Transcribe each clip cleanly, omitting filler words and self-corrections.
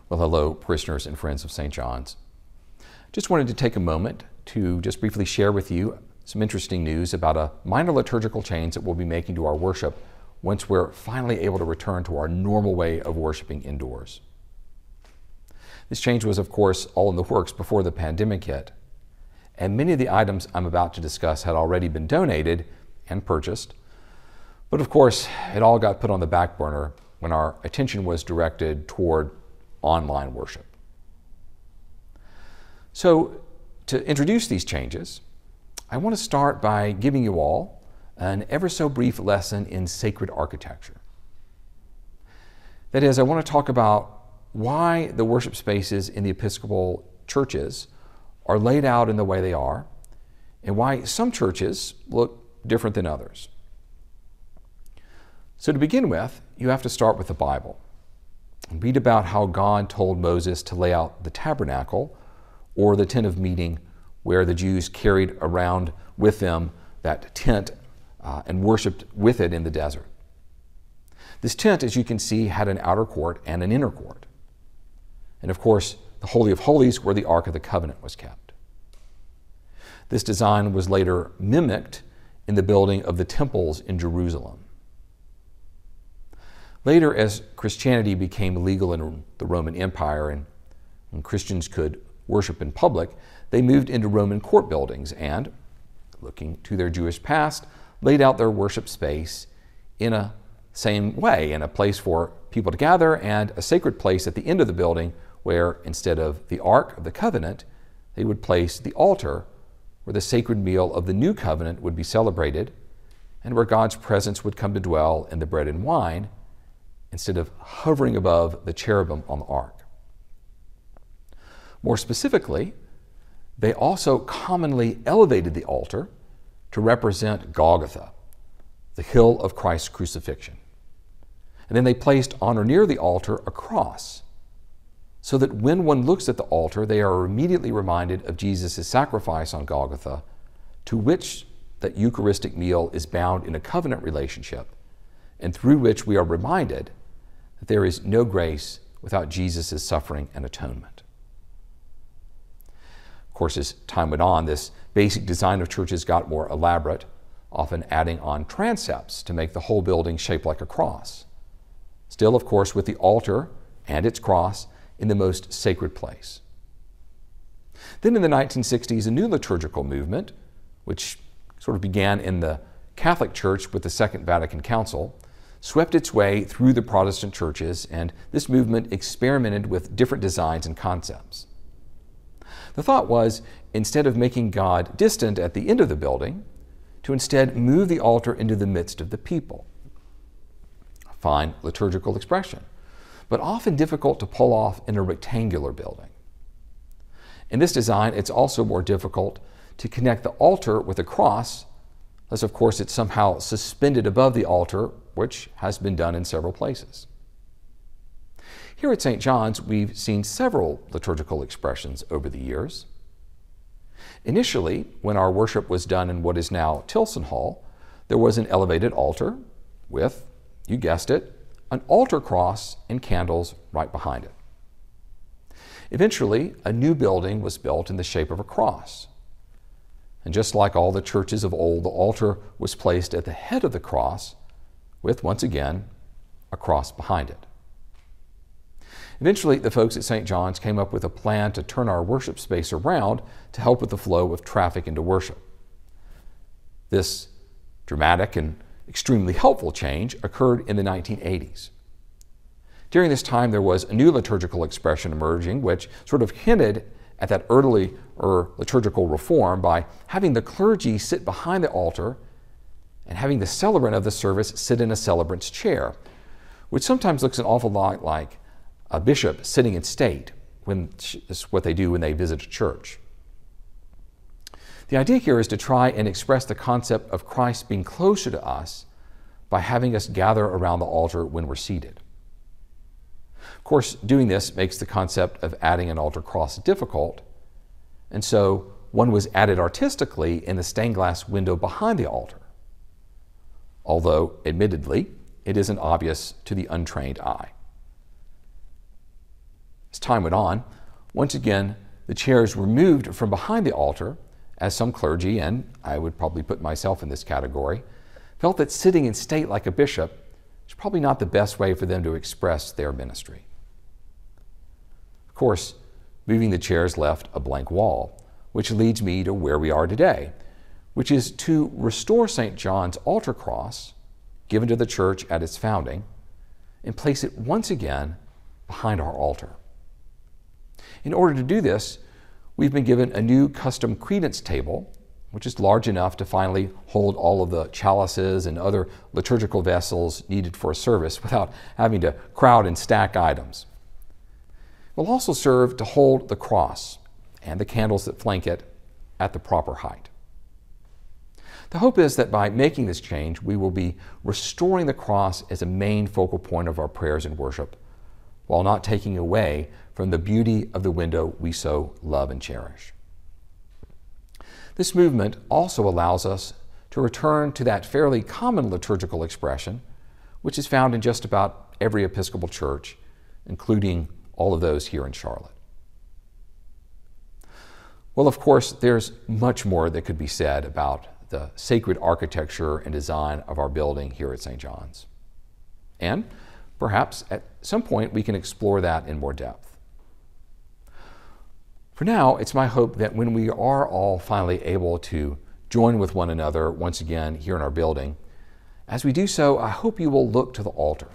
Well, hello, parishioners and friends of St. John's. Just wanted to take a moment to just briefly share with you some interesting news about a minor liturgical change that we'll be making to our worship once we're finally able to return to our normal way of worshiping indoors. This change was, of course, all in the works before the pandemic hit, and many of the items I'm about to discuss had already been donated and purchased, but of course, it all got put on the back burner when our attention was directed toward online worship. So, to introduce these changes, I want to start by giving you all an ever so brief lesson in sacred architecture. That is, I want to talk about why the worship spaces in the Episcopal churches are laid out in the way they are, and why some churches look different than others. So to begin with, you have to start with the Bible and read about how God told Moses to lay out the tabernacle, or the tent of meeting, where the Jews carried around with them that tent and worshiped with it in the desert. This tent, as you can see, had an outer court and an inner court. And of course, the Holy of Holies, where the Ark of the Covenant was kept. This design was later mimicked in the building of the temples in Jerusalem. Later, as Christianity became legal in the Roman Empire and Christians could worship in public, they moved into Roman court buildings and, looking to their Jewish past, laid out their worship space in a same way, in a place for people to gather and a sacred place at the end of the building where, instead of the Ark of the Covenant, they would place the altar where the sacred meal of the new covenant would be celebrated and where God's presence would come to dwell in the bread and wine, instead of hovering above the cherubim on the ark. More specifically, they also commonly elevated the altar to represent Golgotha, the hill of Christ's crucifixion. And then they placed on or near the altar a cross, so that when one looks at the altar, they are immediately reminded of Jesus' sacrifice on Golgotha, to which that Eucharistic meal is bound in a covenant relationship, and through which we are reminded that there is no grace without Jesus' suffering and atonement. Of course, as time went on, this basic design of churches got more elaborate, often adding on transepts to make the whole building shaped like a cross. Still, of course, with the altar and its cross in the most sacred place. Then in the 1960s, a new liturgical movement, which sort of began in the Catholic Church with the Second Vatican Council, swept its way through the Protestant churches, and this movement experimented with different designs and concepts. The thought was, instead of making God distant at the end of the building, to instead move the altar into the midst of the people. A fine liturgical expression, but often difficult to pull off in a rectangular building. In this design, it's also more difficult to connect the altar with a cross, unless of course it's somehow suspended above the altar, which has been done in several places. Here at St. John's, we've seen several liturgical expressions over the years. Initially, when our worship was done in what is now Tilson Hall, there was an elevated altar with, you guessed it, an altar cross and candles right behind it. Eventually, a new building was built in the shape of a cross. And just like all the churches of old, the altar was placed at the head of the cross with, once again, a cross behind it. Eventually, the folks at St. John's came up with a plan to turn our worship space around to help with the flow of traffic into worship. This dramatic and extremely helpful change occurred in the 1980s. During this time, there was a new liturgical expression emerging, which sort of hinted at that early liturgical reform by having the clergy sit behind the altar and having the celebrant of the service sit in a celebrant's chair, which sometimes looks an awful lot like a bishop sitting in state, when it's what they do when they visit a church. The idea here is to try and express the concept of Christ being closer to us by having us gather around the altar when we're seated. Of course, doing this makes the concept of adding an altar cross difficult, and so one was added artistically in the stained glass window behind the altar, although, admittedly, it isn't obvious to the untrained eye. As time went on, once again, the chairs were moved from behind the altar, as some clergy, and I would probably put myself in this category, felt that sitting in state like a bishop is probably not the best way for them to express their ministry. Of course, moving the chairs left a blank wall, which leads me to where we are today, which is to restore St. John's altar cross, given to the church at its founding, and place it once again behind our altar. In order to do this, we've been given a new custom credence table, which is large enough to finally hold all of the chalices and other liturgical vessels needed for a service without having to crowd and stack items. It will also serve to hold the cross and the candles that flank it at the proper height. The hope is that by making this change, we will be restoring the cross as a main focal point of our prayers and worship, while not taking away from the beauty of the window we so love and cherish. This movement also allows us to return to that fairly common liturgical expression, which is found in just about every Episcopal church, including all of those here in Charlotte. Well, of course, there's much more that could be said about the sacred architecture and design of our building here at St. John's. And perhaps at some point we can explore that in more depth. For now, it's my hope that when we are all finally able to join with one another once again here in our building, as we do so, I hope you will look to the altar.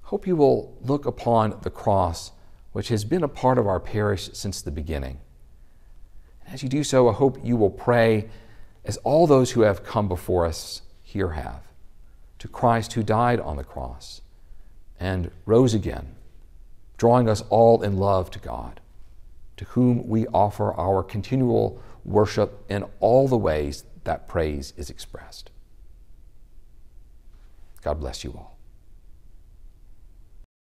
I hope you will look upon the cross, which has been a part of our parish since the beginning. And as you do so, I hope you will pray, as all those who have come before us here have, to Christ who died on the cross and rose again, drawing us all in love to God, to whom we offer our continual worship in all the ways that praise is expressed. God bless you all.